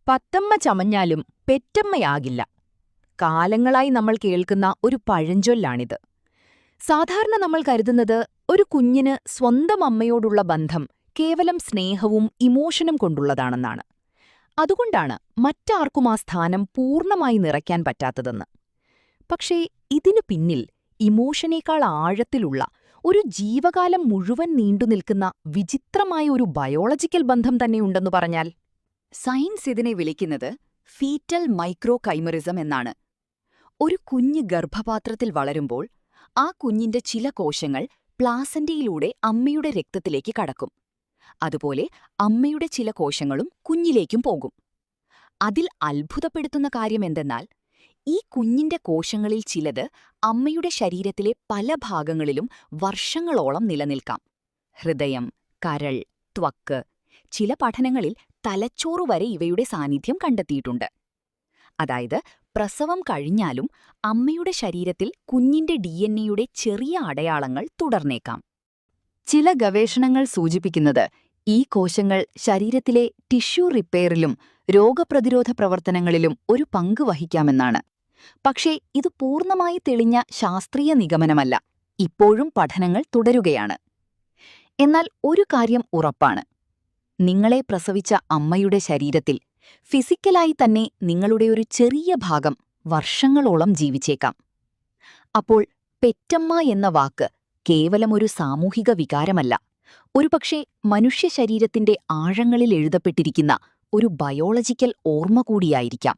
പത്തമ്മ ചമഞ്ഞാലും പെറ്റമ്മയാകില്ല. കാലങ്ങളായി നമ്മൾ കേൾക്കുന്ന ഒരു പഴഞ്ചൊല്ലാണിത്. സാധാരണ നമ്മൾ കരുതുന്നത് ഒരു കുഞ്ഞിന് സ്വന്തം അമ്മയോടുള്ള ബന്ധം കേവലം സ്നേഹവും ഇമോഷനും കൊണ്ടുള്ളതാണെന്നാണ്. അതുകൊണ്ടാണ് മറ്റാർക്കും ആ സ്ഥാനം പൂർണ്ണമായി നിറയ്ക്കാൻ പറ്റാത്തതെന്ന്. പക്ഷേ ഇതിനു പിന്നിൽ ഇമോഷനേക്കാൾ ആഴത്തിലുള്ള, ഒരു ജീവകാലം മുഴുവൻ നീണ്ടുനിൽക്കുന്ന വിചിത്രമായ ഒരു ബയോളജിക്കൽ ബന്ധം തന്നെയുണ്ടെന്നു പറഞ്ഞാൽ? സയൻസ് ഇതിനെ വിളിക്കുന്നത് ഫീറ്റൽ മൈക്രോകൈമറിസം എന്നാണ്. ഒരു കുഞ്ഞ് ഗർഭപാത്രത്തിൽ വളരുമ്പോൾ ആ കുഞ്ഞിന്റെ ചില കോശങ്ങൾ പ്ലാസന്റയിലൂടെ അമ്മയുടെ രക്തത്തിലേക്ക് കടക്കും. അതുപോലെ അമ്മയുടെ ചില കോശങ്ങളും കുഞ്ഞിലേക്കും പോകും. അതിൽ അത്ഭുതപ്പെടുത്തുന്ന കാര്യമെന്തെന്നാൽ, ഈ കുഞ്ഞിന്റെ കോശങ്ങളിൽ ചിലത് അമ്മയുടെ ശരീരത്തിലെ പല ഭാഗങ്ങളിലും വർഷങ്ങളോളം നിലനിൽക്കാം. ഹൃദയം, കരൾ, ത്വക്ക്, ചില പഠനങ്ങളിൽ തലച്ചോറ് വരെ ഇവയുടെ സാന്നിധ്യം കണ്ടെത്തിയിട്ടുണ്ട്. അതായത് പ്രസവം കഴിഞ്ഞാലും അമ്മയുടെ ശരീരത്തിൽ കുഞ്ഞിന്റെ DNA-യുടെ ചെറിയ അടയാളങ്ങൾ തുടർന്നേക്കാം. ചില ഗവേഷണങ്ങൾ സൂചിപ്പിക്കുന്നത് ഈ കോശങ്ങൾ ശരീരത്തിലെ ടിഷ്യൂ റിപ്പയറിലും രോഗപ്രതിരോധ പ്രവർത്തനങ്ങളിലും ഒരു പങ്ക് വഹിക്കാമെന്നാണ്. പക്ഷേ ഇത് പൂർണ്ണമായി തെളിഞ്ഞ ശാസ്ത്രീയ നിഗമനമല്ല. ഇപ്പോഴും പഠനങ്ങൾ തുടരുകയാണ്. എന്നാൽ ഒരു കാര്യം ഉറപ്പാണ്: നിങ്ങളെ പ്രസവിച്ച അമ്മയുടെ ശരീരത്തിൽ ഫിസിക്കലായി തന്നെ നിങ്ങളുടെ ഒരു ചെറിയ ഭാഗം വർഷങ്ങളോളം ജീവിച്ചേക്കാം. അപ്പോൾ പെറ്റമ്മ എന്ന വാക്ക് കേവലം ഒരു സാമൂഹിക വികാരമല്ല, ഒരുപക്ഷെ മനുഷ്യ ശരീരത്തിന്റെ ആഴങ്ങളിൽ എഴുതപ്പെട്ടിരിക്കുന്ന ഒരു ബയോളജിക്കൽ ഓർമ്മ കൂടിയായിരിക്കാം.